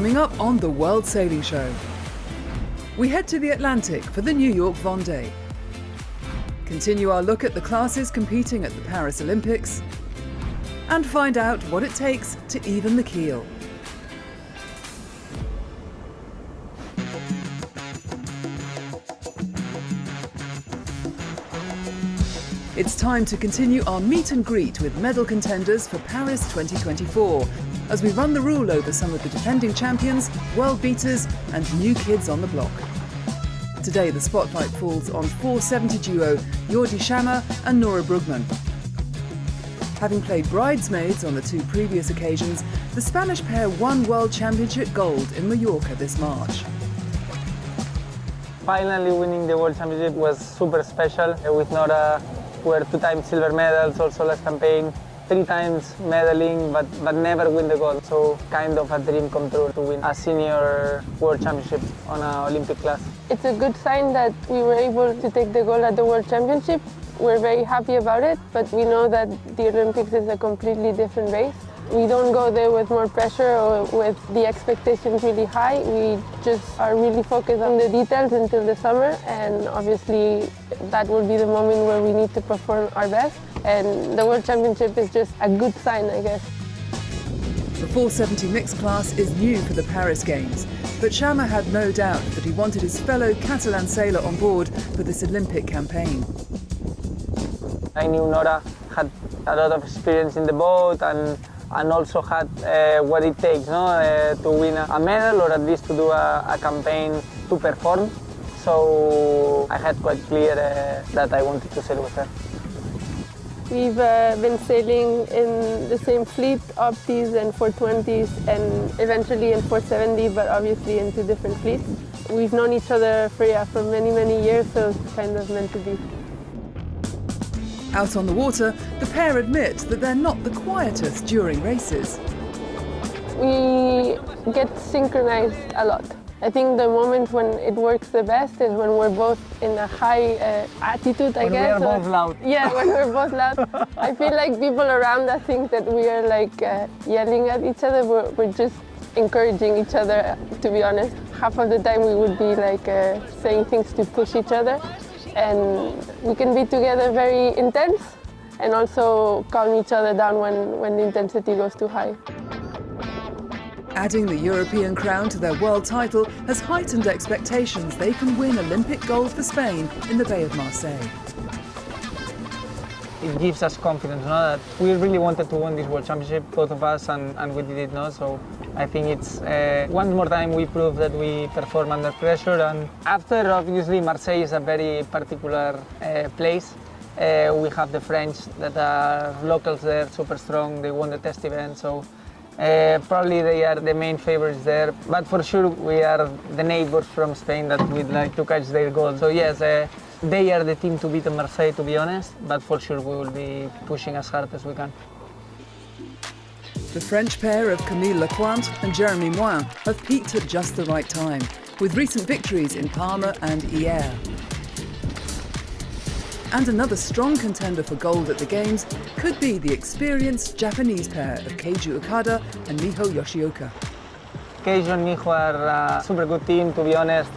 coming up on the World Sailing Show. We head to the Atlantic for the New York Vendée. Continue our look at the classes competing at the Paris Olympics and find out what it takes to even the keel. It's time to continue our meet and greet with medal contenders for Paris 2024 as we run the rule over some of the defending champions, world beaters and new kids on the block. Today the spotlight falls on 470 duo Jordi Schama and Nora Brugman. Having played bridesmaids on the two previous occasions, the Spanish pair won World Championship gold in Mallorca this March. Finally winning the World Championship was super special. With Nora, we were 2-time silver medals, also last campaign, 3 times medaling, but never win the gold. So kind of a dream come true to win a senior World Championship on an Olympic class. It's a good sign that we were able to take the gold at the World Championship. We're very happy about it, but we know that the Olympics is a completely different race. We don't go there with more pressure or with the expectations really high. We just are really focused on the details until the summer, and obviously that will be the moment where we need to perform our best. And the World Championship is just a good sign, I guess. The 470 mixed class is new for the Paris Games, but Schama had no doubt that he wanted his fellow Catalan sailor on board for this Olympic campaign. I knew Nora had a lot of experience in the boat and also had what it takes to win a medal, or at least to do a campaign to perform. So I had quite clear that I wanted to sail with her. We've been sailing in the same fleet, Optis and 420s, and eventually in 470, but obviously in 2 different fleets. We've known each other for many, many years, so it's kind of meant to be. Out on the water, the pair admit that they're not the quietest during races. We get synchronized a lot. I think the moment when it works the best is when we're both in a high attitude, I guess. When we're both loud. Yeah, when we're both loud. I feel like people around us think that we are like yelling at each other. We're just encouraging each other, to be honest. Half of the time we would be like saying things to push each other. And we can be together very intense and also calm each other down when the intensity goes too high. Adding the European crown to their world title has heightened expectations they can win Olympic gold for Spain in the Bay of Marseille. It gives us confidence, that we really wanted to win this World Championship, both of us, and we did it, So I think it's one more time we prove that we perform under pressure. And after, obviously, Marseille is a very particular place. We have the French that are locals there, super strong. They won the test event, so probably they are the main favorites there. But for sure, we are the neighbors from Spain that would like to catch their gold. So yes, they are the team to beat in Marseille, to be honest, but for sure we will be pushing as hard as we can. The French pair of Camille Lecointe and Jeremy Moin have peaked at just the right time, with recent victories in Parma and Hyères. And another strong contender for gold at the Games could be the experienced Japanese pair of Keiju Okada and Miho Yoshioka. Keiju and Miho are a super good team, to be honest.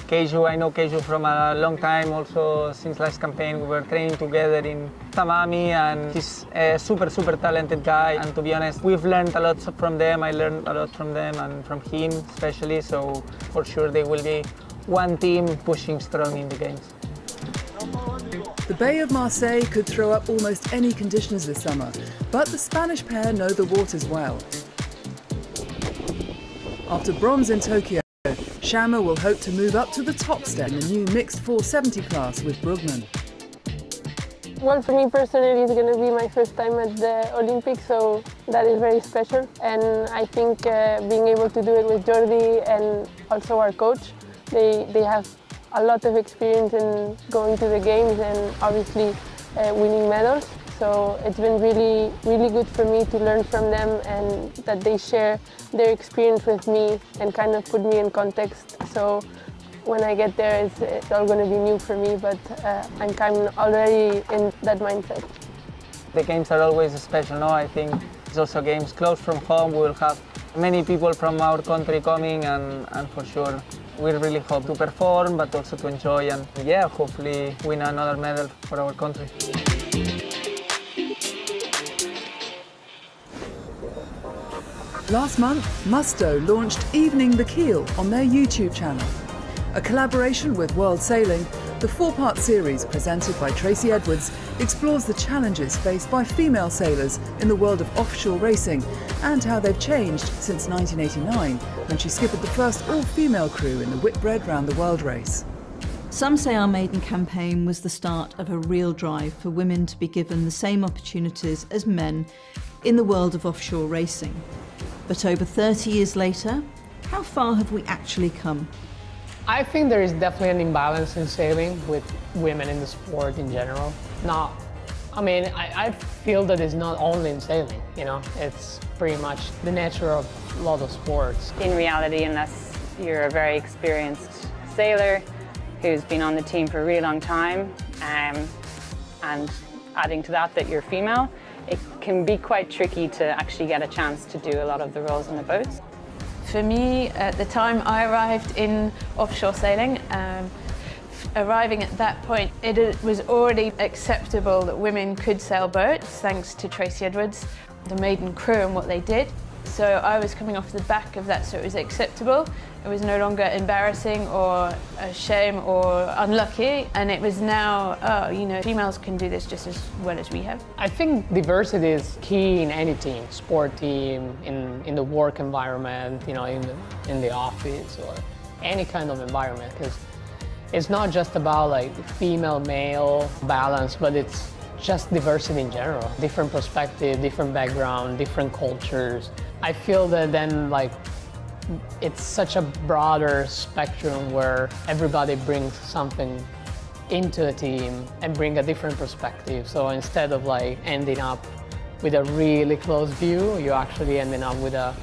Keiju, I know Keiju from a long time, also since last campaign we were training together in Tamami, and he's a super talented guy, and to be honest we've learned a lot from them. I learned a lot from them and from him especially, so for sure they will be one team pushing strong in the Games. The Bay of Marseille could throw up almost any conditions this summer, but the Spanish pair know the waters well. After bronze in Tokyo, Schama will hope to move up to the top step in the new mixed 470 class with Brugman. Well, for me personally, it's going to be my first time at the Olympics, so that is very special. And I think being able to do it with Jordi and also our coach, they have a lot of experience in going to the Games and obviously winning medals. So it's been really good for me to learn from them, and that they share their experience with me and kind of put me in context. So when I get there, it's all going to be new for me, but I'm kind of already in that mindset. The Games are always special, no? I think it's also games close from home. We will have many people from our country coming, and for sure we really hope to perform, but also to enjoy and, yeah, hopefully win another medal for our country. Last month, Musto launched Evening the Keel on their YouTube channel. A collaboration with World Sailing, the 4-part series presented by Tracy Edwards explores the challenges faced by female sailors in the world of offshore racing and how they've changed since 1989, when she skippered the first all-female crew in the Whitbread Round the World race. Some say our maiden campaign was the start of a real drive for women to be given the same opportunities as men in the world of offshore racing. But over 30 years later, how far have we actually come? I think there is definitely an imbalance in sailing with women in the sport in general. I feel that it's not only in sailing, you know, it's pretty much the nature of a lot of sports. In reality, unless you're a very experienced sailor who's been on the team for a really long time, and adding to that you're female, it can be quite tricky to actually get a chance to do a lot of the roles on the boats. For me, at the time I arrived in offshore sailing, arriving at that point, it was already acceptable that women could sail boats, thanks to Tracy Edwards, the maiden crew and what they did. So I was coming off the back of that, so it was acceptable. It was no longer embarrassing or a shame or unlucky, and it was now, oh, you know, females can do this just as well as we have. I think diversity is key in any team, sport team, in the work environment, you know, in the office or any kind of environment, because it's not just about like female-male balance, but it's just diversity in general. Different perspective, different background, different cultures. I feel that then like it's such a broader spectrum where everybody brings something into a team and bring a different perspective. So instead of like ending up with a really close view, you're actually ending up with a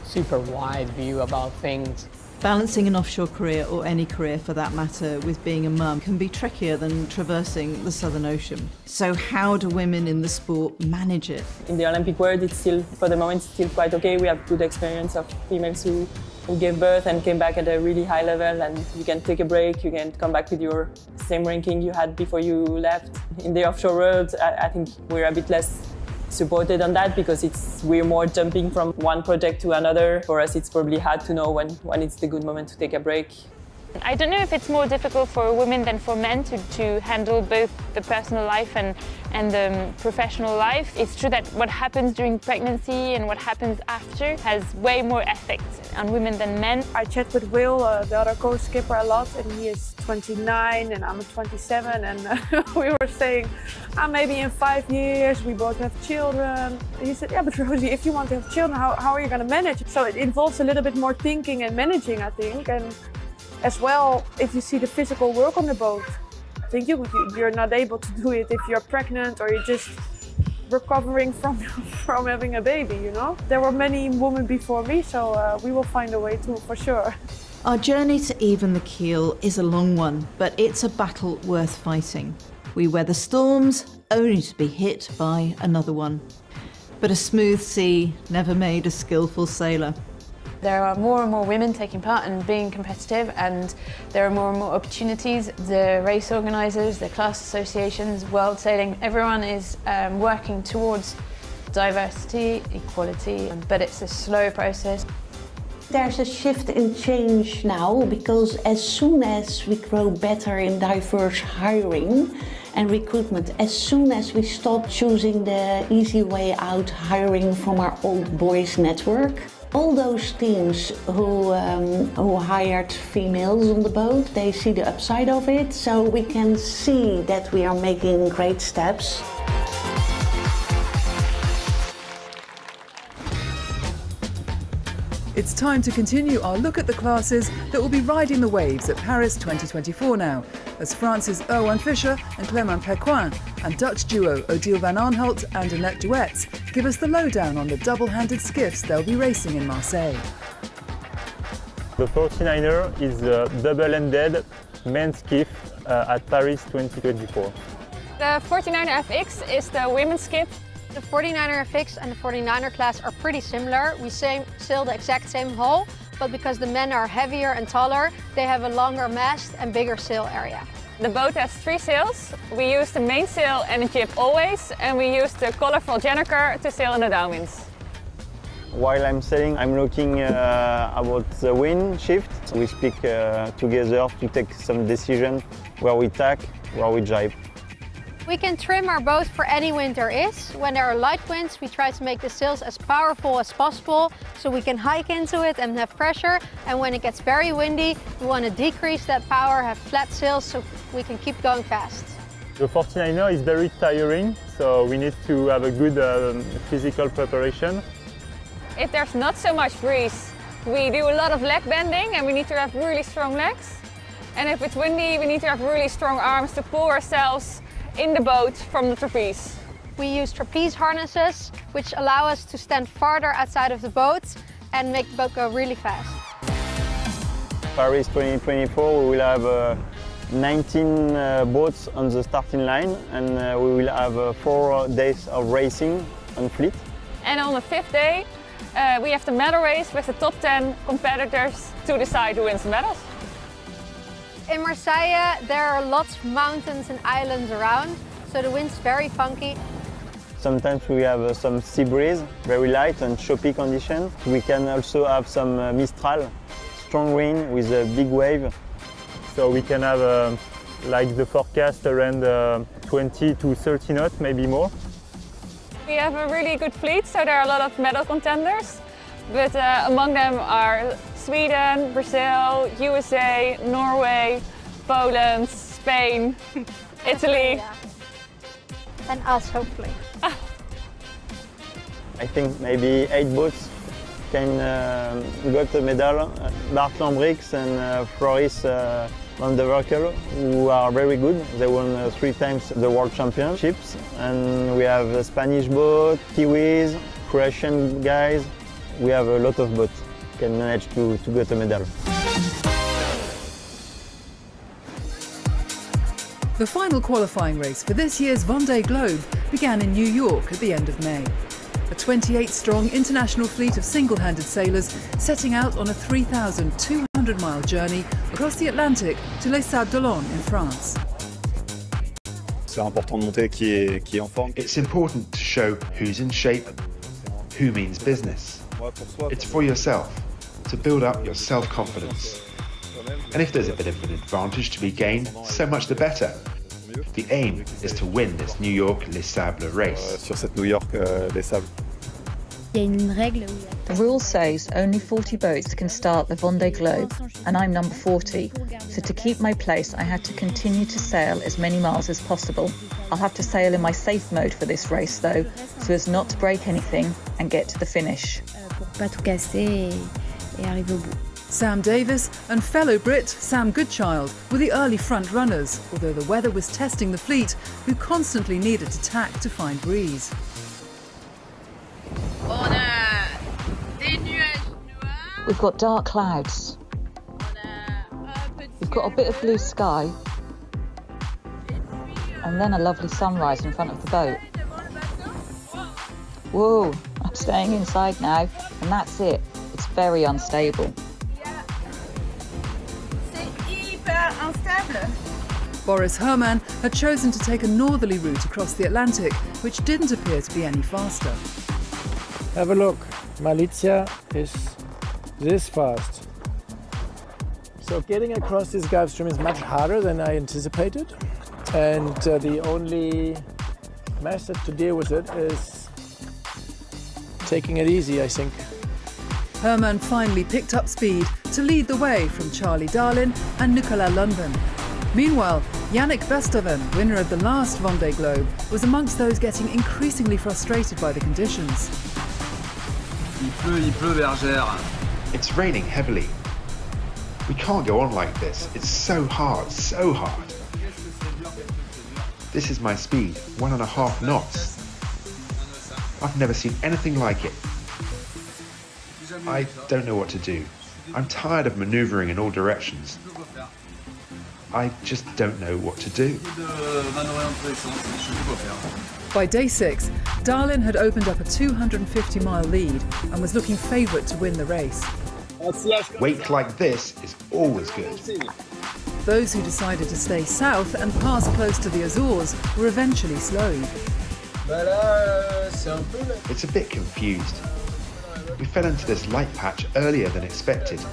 super wide view about things. Balancing an offshore career, or any career for that matter, with being a mum can be trickier than traversing the Southern Ocean. So how do women in the sport manage it? In the Olympic world, it's still, for the moment, still quite okay. We have good experience of females who gave birth and came back at a really high level, and you can take a break, you can come back with your same ranking you had before you left. In the offshore world, I think we're a bit less supported on that because we're more jumping from one project to another. For us, it's probably hard to know when it's the good moment to take a break. I don't know if it's more difficult for women than for men to handle both the personal life and the professional life. It's true that what happens during pregnancy and what happens after has way more effects on women than men. I chat with Will, the other co-skipper, a lot, and he is 29 and I'm 27, and we were saying, maybe in 5 years we both have children. He said, yeah, but Rosie, if you want to have children, how are you going to manage? So it involves a little bit more thinking and managing, I think. And as well, if you see the physical work on the boat, I think you're not able to do it if you're pregnant or you're just recovering from having a baby, you know? There were many women before me, so we will find a way too, for sure. Our journey to even the keel is a long one, but it's a battle worth fighting. We weather storms, only to be hit by another one. But a smooth sea never made a skillful sailor. There are more and more women taking part and being competitive, and there are more and more opportunities. The race organisers, the class associations, World Sailing, everyone is working towards diversity, equality, but it's a slow process. There's a shift and change now, because as soon as we grow better in diverse hiring and recruitment, as soon as we stop choosing the easy way out, hiring from our old boys network, all those teams who hired females on the boat, they see the upside of it, so we can see that we are making great steps. It's time to continue our look at the classes that will be riding the waves at Paris 2024 now, as France's Erwan Fischer and Clément Pécuin and Dutch duo Odile van Arnholt and Annette Duets give us the lowdown on the double-handed skiffs they'll be racing in Marseille. The 49er is the double-handed men's skiff at Paris 2024. The 49er FX is the women's skiff. The 49er fix and the 49er class are pretty similar. We sail the exact same hull, but because the men are heavier and taller, they have a longer mast and bigger sail area. The boat has 3 sails. We use the main sail and the jib always, and we use the colorful gennaker to sail in the downwinds. While I'm sailing, I'm looking about the wind shift. We speak together to take some decision where we tack, where we jibe. We can trim our boat for any wind there is. When there are light winds, we try to make the sails as powerful as possible so we can hike into it and have pressure. And when it gets very windy, we want to decrease that power, have flat sails so we can keep going fast. The 49er is very tiring, so we need to have a good physical preparation. If there's not so much breeze, we do a lot of leg bending and we need to have really strong legs. And if it's windy, we need to have really strong arms to pull ourselves in the boat from the trapeze. We use trapeze harnesses, which allow us to stand farther outside of the boat and make the boat go really fast. Paris 2024, we will have 19 boats on the starting line, and we will have 4 days of racing on fleet. And on the 5th day, we have the medal race with the top 10 competitors to decide who wins the medals. In Marseille, there are lots of mountains and islands around, so the wind's very funky. Sometimes we have some sea breeze, very light and choppy condition. We can also have some mistral, strong wind with a big wave. So we can have, like the forecast, around 20 to 30 knots, maybe more. We have a really good fleet, so there are a lot of medal contenders, but among them are Sweden, Brazil, USA, Norway, Poland, Spain, Italy. And us, hopefully. I think maybe 8 boats can got a medal. Bart Lambrix and Floris van der Werkel, who are very good. They won 3 times the World Championships. And we have a Spanish boat, Kiwis, Croatian guys. We have a lot of boats can manage to get a medal. The final qualifying race for this year's Vendée Globe began in New York at the end of May. A 28-strong international fleet of single-handed sailors setting out on a 3,200-mile journey across the Atlantic to Les Sables d'Olonne in France. C'est important de montrer qui est en forme. It's important to show who's in shape, who means business. It's for yourself, to build up your self-confidence. And if there's a bit of an advantage to be gained, so much the better. The aim is to win this New York Les Sables race. Sur cette New York Les Sables. The rule says only 40 boats can start the Vendée Globe, and I'm number 40. So to keep my place, I had to continue to sail as many miles as possible. I'll have to sail in my safe mode for this race though, so as not to break anything and get to the finish. Sam Davis and fellow Brit Sam Goodchild were the early front runners, although the weather was testing the fleet, who constantly needed to tack to find breeze. We've got dark clouds. We've got a bit of blue sky. And then a lovely sunrise in front of the boat. Whoa, I'm staying inside now, and that's it. It's very unstable. Boris Herman had chosen to take a northerly route across the Atlantic, which didn't appear to be any faster. Have a look. Malizia is this fast. So getting across this Gulf Stream is much harder than I anticipated. And the only method to deal with it is taking it easy, I think. Herman finally picked up speed to lead the way from Charlie Darlin and Nicolas Lundben. Meanwhile, Yannick Bestaven, winner of the last Vendée Globe, was amongst those getting increasingly frustrated by the conditions. Il pleut, bergère. It's raining heavily. We can't go on like this. It's so hard, so hard. This is my speed, 1.5 knots. I've never seen anything like it. I don't know what to do. I'm tired of manoeuvring in all directions. I just don't know what to do. By day 6, Darlin had opened up a 250-mile lead and was looking favourite to win the race. Weight like this is always good. Those who decided to stay south and pass close to the Azores were eventually slowed. It's a bit confused. We fell into this light patch earlier than expected.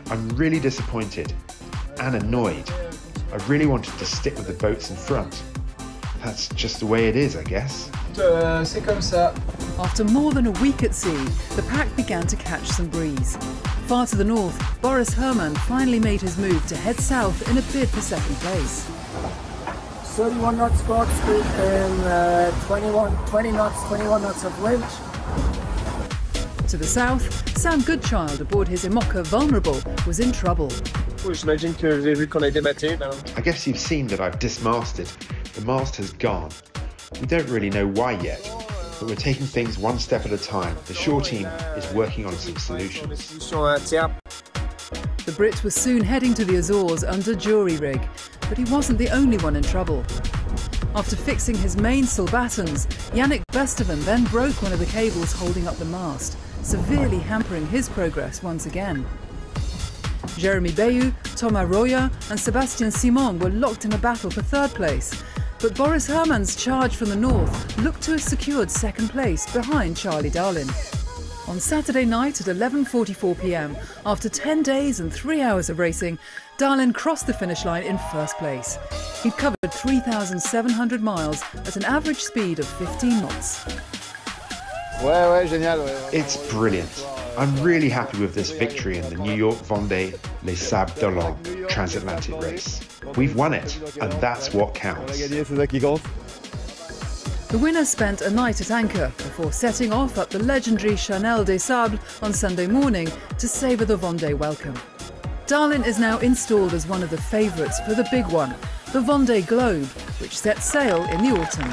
I'm really disappointed and annoyed. I really wanted to stick with the boats in front. That's just the way it is, I guess. After more than a week at sea, the pack began to catch some breeze. Far to the north, Boris Herrmann finally made his move to head south in a bid for second place. 31 knots boat speed and 21 knots of wind. To the south, Sam Goodchild aboard his Imoca Vulnerable was in trouble. I guess you've seen that I've dismasted. The mast has gone. We don't really know why yet, but we're taking things one step at a time. The shore team is working on some solutions. The Brit was soon heading to the Azores under jury rig, but he wasn't the only one in trouble. After fixing his mainsail battens, Yannick Besteven then broke one of the cables holding up the mast, severely hampering his progress once again. Jeremy Bayou, Thomas Roya and Sébastien Simon were locked in a battle for third place, but Boris Herrmann's charge from the north looked to have secured second place behind Charlie Darlin. On Saturday night at 11:44 p.m, after 10 days and 3 hours of racing, Darlin crossed the finish line in first place. He'd covered 3,700 miles at an average speed of 15 knots. It's brilliant. I'm really happy with this victory in the New York Vendée Les Sables d'Olonne transatlantic race. We've won it, and that's what counts. The winner spent a night at anchor before setting off up the legendary Chanel des Sables on Sunday morning to savour the Vendée welcome. Darlin is now installed as one of the favourites for the big one, the Vendée Globe, which sets sail in the autumn.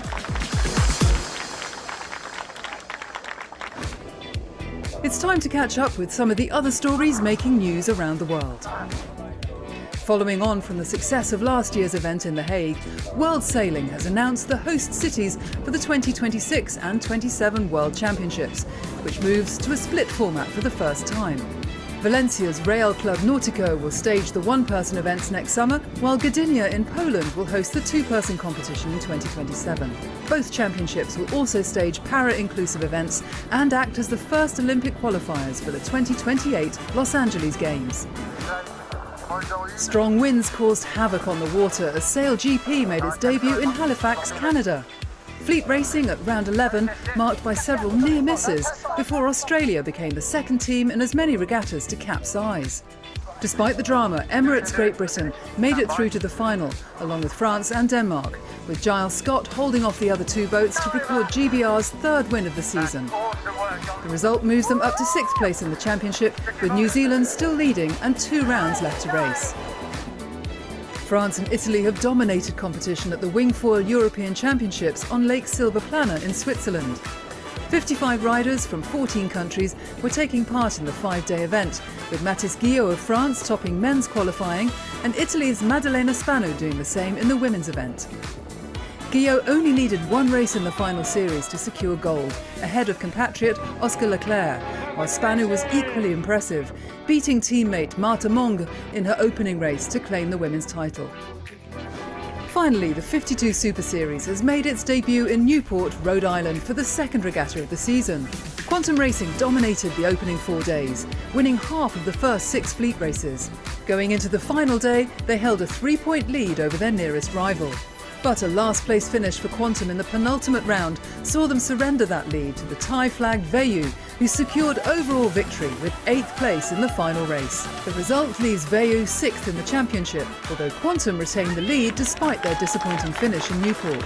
It's time to catch up with some of the other stories making news around the world. Following on from the success of last year's event in The Hague, World Sailing has announced the host cities for the 2026 and 27 World Championships, which moves to a split format for the first time. Valencia's Real Club Nautico will stage the one-person events next summer, while Gdynia in Poland will host the two-person competition in 2027. Both championships will also stage para-inclusive events and act as the first Olympic qualifiers for the 2028 Los Angeles Games. Strong winds caused havoc on the water as Sail GP made its debut in Halifax, Canada. Fleet racing at round 11 marked by several near misses before Australia became the second team in as many regattas to capsize. Despite the drama, Emirates Great Britain made it through to the final, along with France and Denmark, with Giles Scott holding off the other two boats to record GBR's third win of the season. The result moves them up to sixth place in the championship, with New Zealand still leading and 2 rounds left to race. France and Italy have dominated competition at the Wingfoil European Championships on Lake Silvaplana in Switzerland. 55 riders from 14 countries were taking part in the 5-day event, with Mathis Guillot of France topping men's qualifying and Italy's Maddalena Spano doing the same in the women's event. Guillot only needed one race in the final series to secure gold, ahead of compatriot Oscar Leclerc, while Spano was equally impressive, beating teammate Marta Mong in her opening race to claim the women's title. Finally, the 52 Super Series has made its debut in Newport, Rhode Island for the second regatta of the season. Quantum Racing dominated the opening 4 days, winning half of the first 6 fleet races. Going into the final day, they held a 3-point lead over their nearest rival. But a last-place finish for Quantum in the penultimate round saw them surrender that lead to the Thai-flagged Vayu, who secured overall victory with 8th place in the final race. The result leaves Vayu 6th in the championship, although Quantum retained the lead despite their disappointing finish in Newport.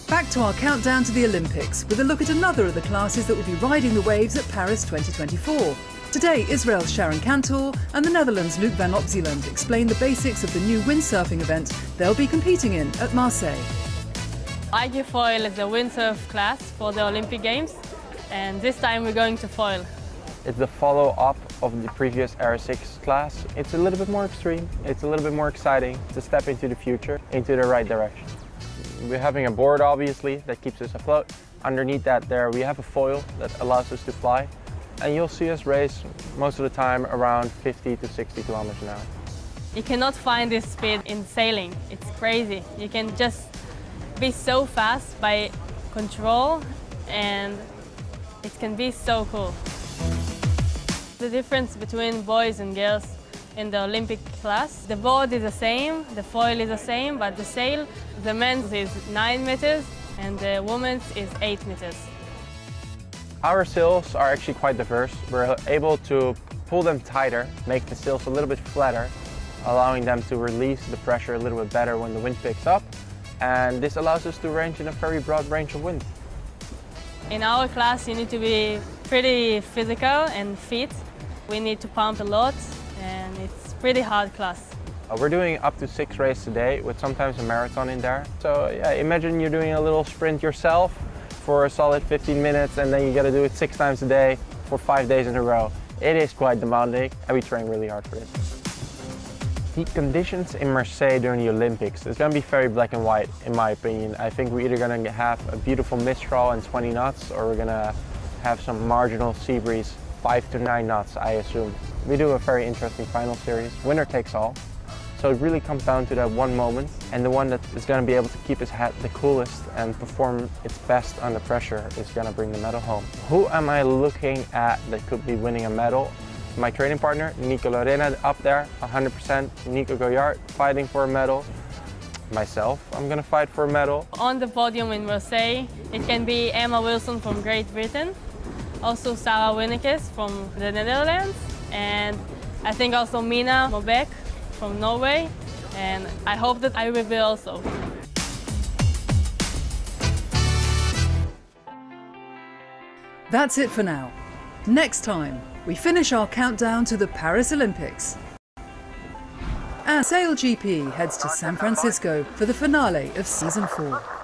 Back to our countdown to the Olympics, with a look at another of the classes that will be riding the waves at Paris 2024. Today, Israel's Sharon Cantor and the Netherlands' Luc van Opzeeland explain the basics of the new windsurfing event they'll be competing in at Marseille. IG foil is the windsurf class for the Olympic Games, and this time we're going to foil. It's the follow-up of the previous Air 6 class. It's a little bit more extreme, it's a little bit more exciting. It's a step into the future, into the right direction. We're having a board, obviously, that keeps us afloat. Underneath that there we have a foil that allows us to fly. And you'll see us race most of the time around 50 to 60 kilometers an hour. You cannot find this speed in sailing. It's crazy. You can just be so fast by control, and it can be so cool. The difference between boys and girls in the Olympic class, the board is the same, the foil is the same, but the sail, the men's is 9 meters and the women's is 8 meters. Our sails are actually quite diverse. We're able to pull them tighter, make the sails a little bit flatter, allowing them to release the pressure a little bit better when the wind picks up. And this allows us to range in a very broad range of wind. In our class you need to be pretty physical and fit. We need to pump a lot and it's pretty hard class. We're doing up to 6 races a day with sometimes a marathon in there. So yeah, imagine you're doing a little sprint yourself for a solid 15 minutes and then you got to do it 6 times a day for 5 days in a row. It is quite demanding and we train really hard for this. The conditions in Marseille during the Olympics is going to be very black and white in my opinion. I think we're either going to have a beautiful mistral and 20 knots or we're going to have some marginal sea breeze, 5 to 9 knots I assume. We do a very interesting final series, winner takes all. So it really comes down to that one moment, and the one that is going to be able to keep his head the coolest and perform its best under pressure is going to bring the medal home. Who am I looking at that could be winning a medal? My training partner, Nico Lorena, up there, 100%. Nico Goyard, fighting for a medal. Myself, I'm going to fight for a medal. On the podium in Marseille, it can be Emma Wilson from Great Britain, also Sarah Winnekes from the Netherlands, and I think also Mina Mobek from Norway, and I hope that I will be also. That's it for now. Next time, we finish our countdown to the Paris Olympics. And Sail GP heads to San Francisco for the finale of Season 4.